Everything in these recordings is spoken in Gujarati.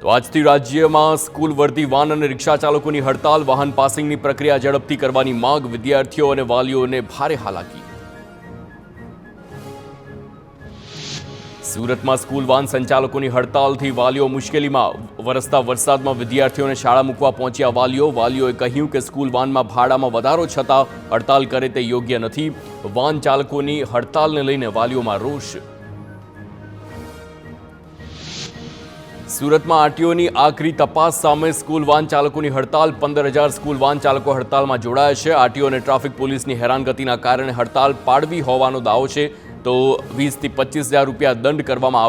તો આજથી રાજ્યમાં સ્કૂલ વર્ધી વાન અને રિક્ષા ચાલકોની હડતાલ, વાહન પાસિંગની પ્રક્રિયા ઝડપથી કરવાની માંગ, વિદ્યાર્થીઓ અને વાલીઓને ભારે હાલાકી। સુરતમાં સ્કૂલ વાન સંચાલકોની હડતાલથી વાલીઓ મુશ્કેલીમાં, વરસતા વરસાદમાં વિદ્યાર્થીઓને શાળા મૂકવા પહોંચ્યા વાલીઓએ કહ્યું કે સ્કૂલ વાનમાં ભાડામાં વધારો છતાં હડતાલ કરે તે યોગ્ય નથી। વાન ચાલકોની હડતાલને લઈને વાલીઓમાં રોષ। સુરતમાં આરટીઓની આકરી તપાસ સામે સ્કૂલ વાન ચાલકોની હડતાલ, 15,000 સ્કૂલ વાન ચાલકો હડતાલમાં જોડાયા છે। આરટીઓ અને ટ્રાફિક પોલીસની હેરાનગતિના કારણે હડતાલ પાડવી હોવાનો દાવો છે, તો 20,000 થી 25,000 રૂપિયા દંડ કરવામાં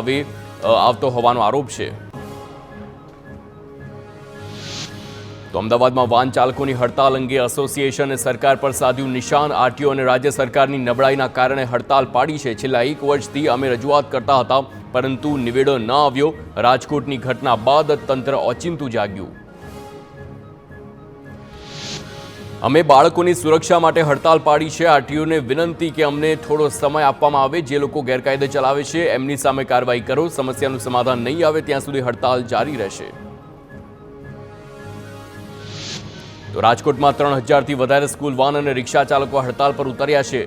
આવતો હોવાનો આરોપ છે। તો અમદાવાદમાં વાન ચાલકોની હડતાલ અંગે એસોસિએશને સરકાર પર સાધ્યું નિશાન। આરટીઓ અને રાજ્ય સરકારની નબળાઈના કારણે હડતાલ પાડી છે। છેલ્લા 1 વર્ષથી અમે રજૂઆત કરતા હતા, પરંતુ નિવેડો ન આવ્યો। રાજકોટની ઘટના બાદ તંત્ર ઓચિંતું જાગ્યું। અમે બાળકોની સુરક્ષા માટે હડતાલ પાડી છે। આરટીઓને વિનંતી કે અમને થોડો સમય આપવામાં આવે। જે લોકો ગેરકાયદે ચલાવે છે એમની સામે કાર્યવાહી કરો। સમસ્યાનું સમાધાન નહીં આવે ત્યાં સુધી હડતાલ જારી રહેશે। તો રાજકોટમાં 3,000 થી વધારે સ્કૂલ વાન અને રિક્ષા ચાલકો હડતાલ પર ઉતર્યા છે।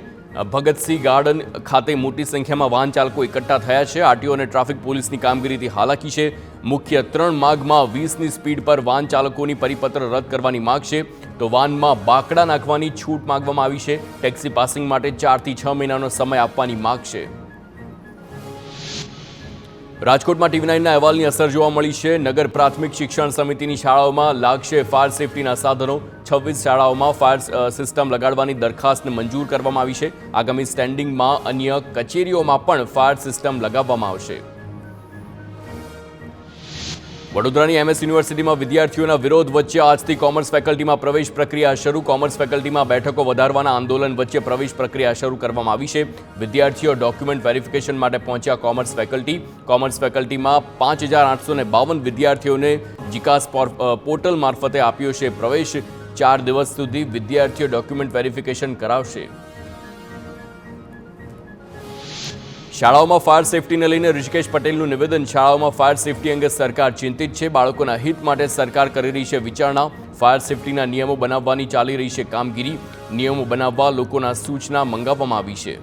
ભગતસિંહ ગાર્ડન ખાતે મોટી સંખ્યામાં વાહન ચાલકો એકઠા થયા છે। આરટીઓ અને ટ્રાફિક પોલીસની કામગીરીથી હાલાકી છે। મુખ્ય 3 માગમાં 20ની સ્પીડ પર વાન ચાલકોની પરિપત્ર રદ કરવાની માગ છે। તો વાનમાં બાકડા નાખવાની છૂટ માંગવામાં આવી છે। ટેક્સી પાસિંગ માટે 4 થી 6 મહિનાનો સમય આપવાની માગ છે। રાજકોટમાં TV9ના અહેવાલની અસર જોવા મળી છે। નગર પ્રાથમિક શિક્ષણ સમિતિની શાળાઓમાં લાગશે ફાયર સેફટીના સાધનો। 26 શાળાઓમાં ફાયર સિસ્ટમ લગાડવાની દરખાસ્તને મંજૂર કરવામાં આવી છે। આગામી સ્ટેન્ડિંગમાં અન્ય કચેરીઓમાં પણ ફાયર સિસ્ટમ લગાવવામાં આવશે। વડોદરાની MS યુનિવર્સિટીમાં વિદ્યાર્થીઓના વિરોધ વચ્ચે આજથી કોમર્સ ફેકલ્ટીમાં પ્રવેશ પ્રક્રિયા શરૂ। કોમર્સ ફેકલ્ટીમાં બેઠકો વધારવાના આંદોલન વચ્ચે પ્રવેશ પ્રક્રિયા શરૂ કરવામાં આવી છે। વિદ્યાર્થીઓ ડોક્યુમેન્ટ વેરિફિકેશન માટે પહોંચ્યા કોમર્સ ફેકલ્ટી। કોમર્સ ફેકલ્ટીમાં 5,852 વિદ્યાર્થીઓને જીકાસ પોર્ટલ મારફતે આપ્યો છે પ્રવેશ। 4 દિવસ સુધી વિદ્યાર્થીઓ ડોક્યુમેન્ટ વેરિફિકેશન કરાવશે। શાળાઓમાં ફાયર સેફટીને લઈને ઋષિકેશ પટેલનું નિવેદન। શાળાઓમાં ફાયર સેફટી અંગે સરકાર ચિંતિત છે। બાળકોના હિત માટે સરકાર કરી રહી છે વિચારણા। ફાયર સેફટીના નિયમો બનાવવાની ચાલી રહી છે કામગીરી। નિયમો બનાવવા લોકોના સૂચના મંગાવવામાં આવી છે।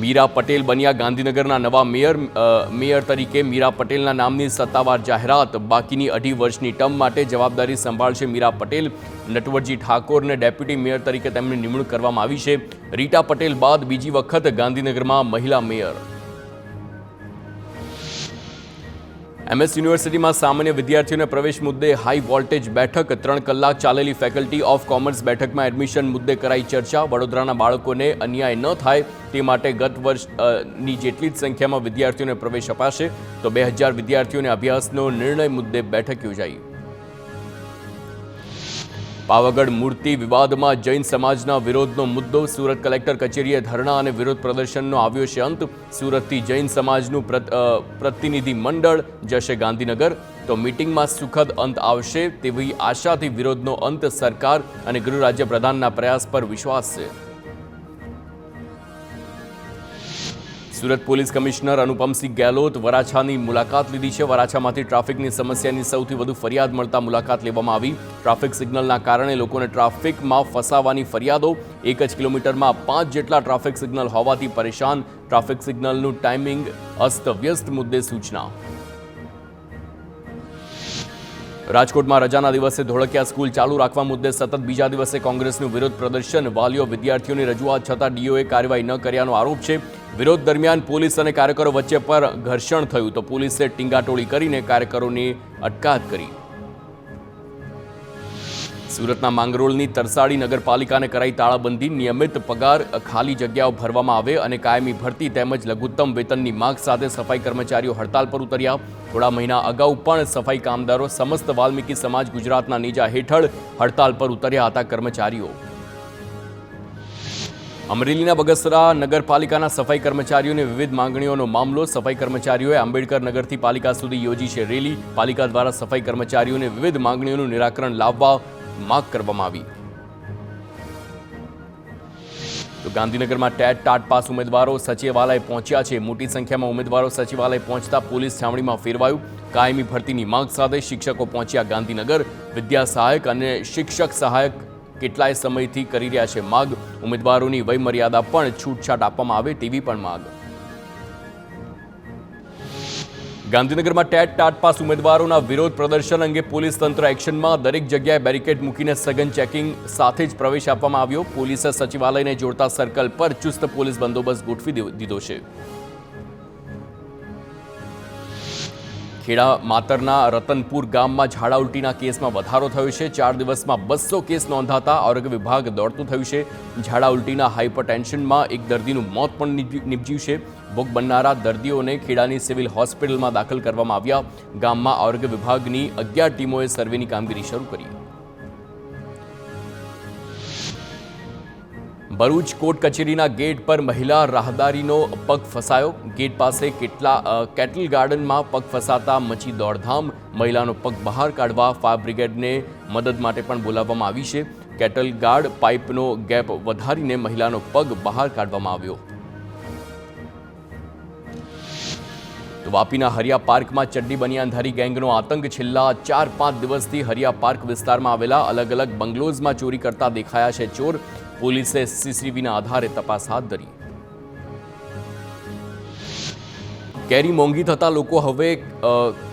મીરા પટેલ બન્યા ગાંધીનગરના નવા મેયર તરીકે મીરા પટેલના નામની સત્તાવાર જાહેરાત। બાકીની 2.5 વર્ષની ટર્મ માટે જવાબદારી સંભાળશે મીરા પટેલ। નટવરજી ઠાકોરને ડેપ્યુટી મેયર તરીકે તેમની નિમણૂક કરવામાં આવી છે। રીટા પટેલ બાદ બીજી વખત ગાંધીનગરમાં મહિલા મેયર। MS યુનિવર્સિટીમાં સામાન્ય વિદ્યાર્થીઓને પ્રવેશ મુદ્દે હાઈ વોલ્ટેજ બેઠક। 3 કલાક ચાલેલી ફેકલ્ટી ઓફ કોમર્સ બેઠકમાં એડમિશન મુદ્દે કરાઈ ચર્ચા। વડોદરાના બાળકોને અન્યાય ન થાય તે માટે ગત વર્ષની જેટલી જ સંખ્યામાં વિદ્યાર્થીઓને પ્રવેશ અપાશે। તો 2,000 વિદ્યાર્થીઓને અભ્યાસનો નિર્ણય મુદ્દે બેઠક યોજાઈ। પાવાગઢ મૂર્તિ વિવાદમાં જૈન સમાજના વિરોધનો મુદ્દો। સુરત કલેક્ટર કચેરીએ ધરણા અને વિરોધ પ્રદર્શનનો આવ્યો છે અંત। સુરતથી જૈન સમાજનું પ્રતિનિધિ મંડળ જશે ગાંધીનગર। તો મીટિંગમાં સુખદ અંત આવશે તેવી આશાથી વિરોધનો અંત સરકાર અને ગૃહ રાજ્ય પ્રધાનના પ્રયાસ પર વિશ્વાસ છે। સુરત પોલીસ કમિશનર અનુપમસિંહ ગેહલોત વરાછાની મુલાકાત લીધી છે। વરાછામાંથી ટ્રાફિકની સમસ્યાની સૌથી વધુ ફરિયાદ મળતા મુલાકાત લેવામાં આવી। ટ્રાફિક સિગ્નલના કારણે લોકોને ટ્રાફિકમાં ફસાવાની ફરિયાદો। 1 જ કિલોમીટરમાં 5 જેટલા ટ્રાફિક સિગ્નલ હોવાથી પરેશાન। ટ્રાફિક સિગ્નલનું ટાઈમિંગ અસ્તવ્યસ્ત મુદ્દે સૂચના। રાજકોટમાં રજાના દિવસે ધોળકિયા સ્કૂલ ચાલુ રાખવા મુદ્દે સતત બીજા દિવસે કોંગ્રેસનું વિરોધ પ્રદર્શન। વાલીઓ વિદ્યાર્થીઓની રજૂઆત છતાં ડીઓએ કાર્યવાહી ન કર્યાનો આરોપ છે। વિરોધ દરમિયાન પોલીસ અને કાર્યકરો વચ્ચે પર ઘર્ષણ થયું, તો પોલીસે ટીંગાટોળી કરીને કાર્યકરોની અટકાયત કરી। સુરતના માંગરોળની તરસાડી નગરપાલિકાને કરાઈ તાળાબંધી। નિયમિત પગાર, ખાલી જગ્યાઓ ભરવામાં આવે અને કાયમી ભરતી તેમજ લઘુત્તમ વેતનની માગ સાથે સફાઈ કર્મચારીઓ હડતાલ પર ઉતર્યા। થોડા મહિના અગાઉ પણ સફાઈ કામદારો સમસ્ત વાલ્મીકી સમાજ ગુજરાતના નેજા હેઠળ હડતાલ પર ઉતર્યા હતા કર્મચારીઓ। અમરેલીના બગસરા નગરપાલિકાના સફાઈ કર્મચારીઓની વિવિધ માંગણીઓનો મામલો। સફાઈ કર્મચારીઓએ આંબેડકર નગરથી પાલિકા સુધી યોજી છે રેલી। પાલિકા દ્વારા સફાઈ કર્મચારીઓને વિવિધ માંગણીઓનું નિરાકરણ લાવવા માગ કરવામાં આવી। તો ગાંધીનગરમાં ટાટ પાસ ઉમેદવારો સચિવાલય પહોંચ્યા છે. મોટી સંખ્યામાં ઉમેદવારો સચિવાલય પહોંચતા પોલીસ છાવણીમાં ફેરવાયું. કાયમી ભરતીની માંગ સાથે શિક્ષકો પહોંચ્યા ગાંધીનગર. વિદ્યા સહાયક અને શિક્ષક સહાયક કેટલાય સમયથી કરી રહ્યા છે માંગ. ઉમેદવારોની વયમર્યાદા પણ છૂટછાટ આપવામાં આવે તેવી પણ માંગ. ગાંધીનગરમાં ટાટ પાસ ઉમેદવારોના વિરોધ પ્રદર્શન અંગે પોલીસ તંત્ર એક્શનમાં. દરેક જગ્યાએ બેરિકેડ મૂકીને સઘન ચેકિંગ સાથે જ પ્રવેશ આપવામાં આવ્યો. પોલીસે સચિવાલયને જોડતા સર્કલ પર ચુસ્ત પોલીસ બંદોબસ્ત ગોઠવી દીધો છે. ખેડા માતરના રતનપુર ગામમાં ઝાડા ઉલટીના કેસમાં વધારો થયો છે. 4 દિવસમાં 200 કેસ નોંધાતા આરોગ્ય વિભાગ દોડતું થયું છે. ઝાડા ઉલટીના હાઇપરટેન્શનમાં એક દર્દીનું મોત પણ નીપજ્યું છે. ભોગ બનનારા દર્દીઓને ખેડાની સિવિલ હોસ્પિટલમાં દાખલ કરવામાં આવ્યા. ગામમાં આરોગ્ય વિભાગની 11 ટીમોએ સર્વેની કામગીરી શરૂ કરી. ભરૂચ કોર્ટ કચેરીના ગેટ પર મહિલા રાહદારીનો પગ ફસાયો. ગેટ પાસે કેટલ ગાર્ડનમાં પગ ફસાતા મચી દોડધામ. મહિલાનો પગ બહાર કાઢવા ફાયર બ્રિગેડને મદદ માટે પણ બોલાવવામાં આવી છે. કેટલ ગાર્ડ પાઇપનો ગેપ વધારીને મહિલાનો પગ બહાર કાઢવામાં આવ્યો. તો વાપીના હરિયા પાર્કમાં ચડ્ડી બનિયાનધારી ગેંગનો આતંક. છેલ્લા 4-5 દિવસથી હરિયા પાર્ક વિસ્તારમાં આવેલા અલગ અલગ બંગલોઝમાં ચોરી કરતા દેખાયા છે ચોર. પોલીસે સીસીટીવીના આધારે તપાસ હાથ ધરી. કેરી મોંઘી થતા લોકો હવે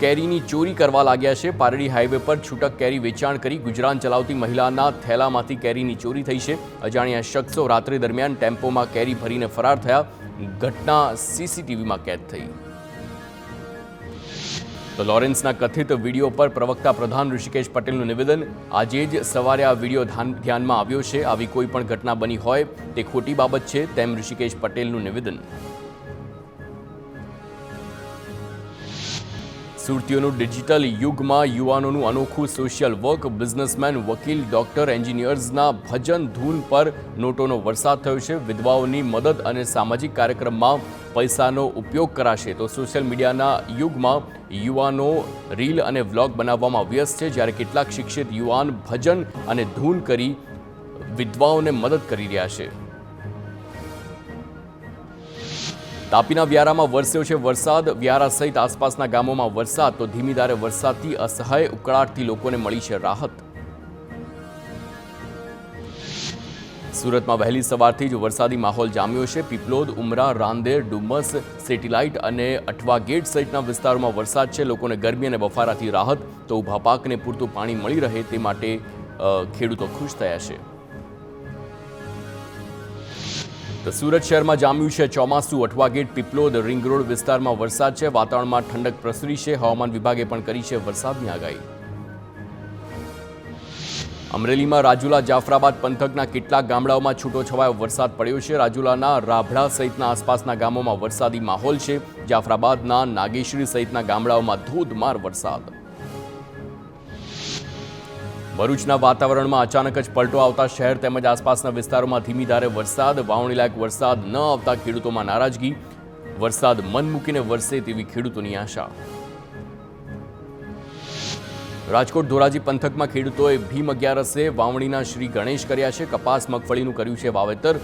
કેરીની ચોરી કરવા લાગ્યા છે. પારડી હાઈવે પર છૂટક કેરી વેચાણ કરી ગુજરાન ચલાવતી મહિલાના થેલામાંથી કેરીની ચોરી થઈ છે. અજાણ્યા શખ્સો રાત્રિ દરમિયાન ટેમ્પોમાં કેરી ભરીને ફરાર થયા. ઘટના સીસીટીવીમાં કેદ થઈ. તો લોરેન્સના કથિત વિડીયો પર પ્રવક્તા પ્રધાન ઋષિકેશ પટેલનું નિવેદન. આજે જ સવારે આ વિડીયો ધ્યાનમાં આવ્યો છે. આવી કોઈ પણ ઘટના બની હોય તે ખોટી બાબત છે તેમ ઋષિકેશ પટેલનું નિવેદન. સુરતીઓનું ડિજિટલ યુગમાં યુવાનોનું અનોખું સોશિયલ વર્ક. બિઝનેસમેન, વકીલ, ડોક્ટર, એન્જિનિયર્સના ભજન ધૂન પર નોટોનો વરસાદ થયો છે. વિધવાઓની મદદ અને સામાજિક કાર્યક્રમમાં પૈસાનો ઉપયોગ કરાશે. તો સોશિયલ મીડિયાના યુગમાં યુવાનો રીલ અને વ્લોગ બનાવવામાં વ્યસ્ત છે, જ્યારે કેટલાક શિક્ષિત યુવાન ભજન અને ધૂન કરી વિધવાઓને મદદ કરી રહ્યા છે. તાપીના વ્યારામાં વરસ્યો છે વરસાદ. વ્યારા સહિત આસપાસના ગામોમાં વરસાદ. તો ધીમી ધારે વરસાદથી અસહ્ય ઉકળાટથી લોકોને મળી છે રાહત. સુરતમાં વહેલી સવારથી જ વરસાદી માહોલ જામ્યો છે. પીપલોદ, ઉમરા, રાંદેર, ડુમસ, સેટેલાઇટ અને અઠવા ગેટ સહિતના વિસ્તારોમાં વરસાદ છે. લોકોને ગરમી અને બફારાથી રાહત. તો ઊભા પાકને પૂરતું પાણી મળી રહે તે માટે ખેડૂતો ખુશ થયા છે. તો સુરત શહેરમાં જામ્યું છે ચોમાસું. Athwa Gate, Piplod, ring road વિસ્તારમાં વરસાદ છે. વાતાવરણમાં ઠંડક પ્રસરી છે. હવામાન વિભાગે પણ કરી છે વરસાદની આગાહી. અમરેલીમાં રાજુલા જાફરાબાદ પંથકના કેટલાક ગામડાઓમાં છૂટોછવાયો વરસાદ પડ્યો છે. રાજુલાના રાભડા સહિતના આસપાસના ગામોમાં વરસાદી માહોલ છે. જાફરાબાદના નાગેશ્રી સહિતના ગામડાઓમાં ધોધમાર વરસાદ. ભરૂચના વાતાવરણમાં અચાનક જ પલટો આવતા શહેર તેમજ આસપાસના વિસ્તારોમાં ધીમી ધારે વરસાદ. વાવણીલાયક વરસાદ ન આવતા ખેડૂતોમાં નારાજગી. વરસાદ મન મૂકીને વરસે તેવી ખેડૂતોની આશા. રાજકોટ ધોરાજી પંથકમાં ખેડૂતોએ ભીમ 11 વાવણીના શ્રી ગણેશ કર્યા છે. કપાસ, મગફળીનું કર્યું છે વાવેતર.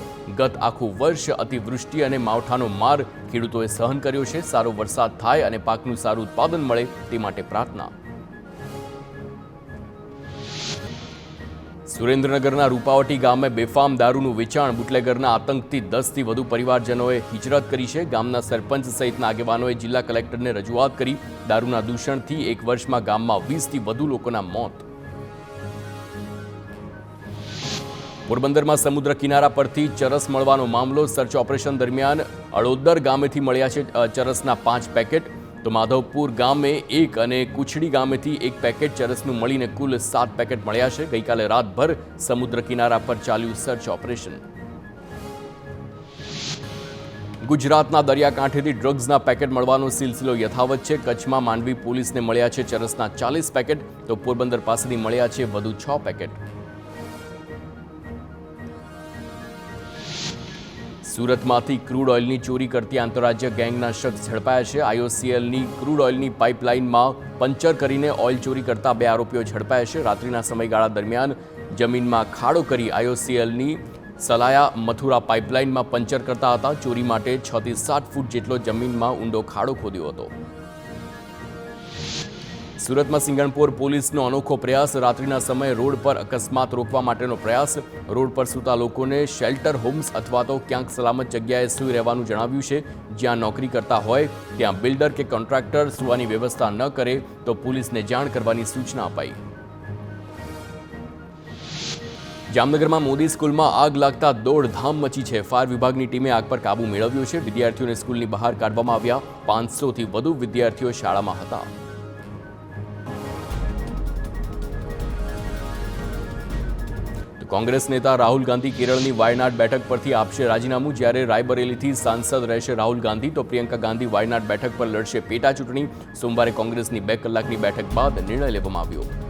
ગત આખું વર્ષ અતિવૃષ્ટિ અને માવઠાનો માર ખેડૂતોએ સહન કર્યો છે. સારો વરસાદ થાય અને પાકનું સારું ઉત્પાદન મળે તે માટે પ્રાર્થના. સુરેન્દ્રનગરના રૂપાવટી ગામે બેફામ દારૂનું વેચાણ. બુટલેગરના આતંકથી 10થી વધુ પરિવારજનોએ હિજરત કરી છે. ગામના સરપંચ સહિતના આગેવાનોએ જિલ્લા કલેક્ટરને રજૂઆત કરી. દારૂના દૂષણથી એક વર્ષમાં ગામમાં 20થી વધુ લોકોના મોત. પોરબંદરમાં સમુદ્ર કિનારા પરથી ચરસ મળવાનો મામલો. સર્ચ ઓપરેશન દરમિયાન અડોદર ગામેથી મળ્યા છે ચરસના 5 પેકેટ. તો માધવપુર ગામે 1 અને કુછડી ગામેથી 1 પેકેટ ચરસનું મળીને કુલ 7 પેકેટ મળ્યા છે. ગઈકાલે રાતભર સમુદ્ર કિનારા પર ચાલ્યું સર્ચ ઓપરેશન. ગુજરાતના દરિયાકાંઠેથી ડ્રગ્સના પેકેટ મળવાનો સિલસિલો યથાવત છે. કચ્છમાં માંડવી પોલીસને મળ્યા છે ચરસના 40 પેકેટ. તો પોરબંદર પાસેથી મળ્યા છે વધુ 6 પેકેટ. સુરતમાંથી ક્રૂડ ઓઇલની ચોરી કરતી આંતરરાજ્ય ગેંગના શખ્સ ઝડપાયા છે. આઈઓસીએલની ક્રૂડ ઓઇલની પાઇપલાઇનમાં પંચર કરીને ઓઇલ ચોરી કરતા 2 આરોપીઓ ઝડપાયા છે. રાત્રિના સમયગાળા દરમિયાન જમીનમાં ખાડો કરી આઈઓસીએલની સલાયા મથુરા પાઇપલાઇનમાં પંચર કરતા હતા. ચોરી માટે 6 થી 7 ફૂટ જેટલો જમીનમાં ઊંડો ખાડો ખોદ્યો હતો. સુરતમાં સિંગણપોર પોલીસનો અનોખો પ્રયાસ. રાત્રિના સમયે રોડ પર અકસ્માત રોકવા માટેનો પ્રયાસ. રોડ પર સૂતા લોકોને શેલ્ટર હોમ્સ અથવા તો ક્યાંક સલામત જગ્યાએ સૂઈ રહેવાનું જણાવ્યું છે. જ્યાં નોકરી કરતા હોય ત્યાં બિલ્ડર કે કોન્ટ્રાક્ટર સૂવાની વ્યવસ્થા ન કરે તો પોલીસને જાણ કરવાની સૂચના અપાઈ. જામનગરમાં મોદી સ્કૂલમાં આગ લાગતા દોડધામ મચી છે. ફાયર વિભાગની ટીમે આગ પર કાબુ મેળવ્યો છે. વિદ્યાર્થીઓને સ્કૂલની બહાર કાઢવામાં આવ્યા. 500 થી વધુ વિદ્યાર્થીઓ શાળામાં હતા. કોંગ્રેસ નેતા રાહુલ ગાંધી કેરળની વાયનાડ બેઠક પરથી આપશે રાજીનામું. જ્યારે રાયબરેલીથી સાંસદ રહેશે રાહુલ ગાંધી તો પ્રિયંકા ગાંધી વાયનાડ બેઠક પર લડશે પેટા ચૂંટણી. સોમવારે કોંગ્રેસની 2 કલાકની બેઠક બાદ નિર્ણય લેવામાં આવ્યો.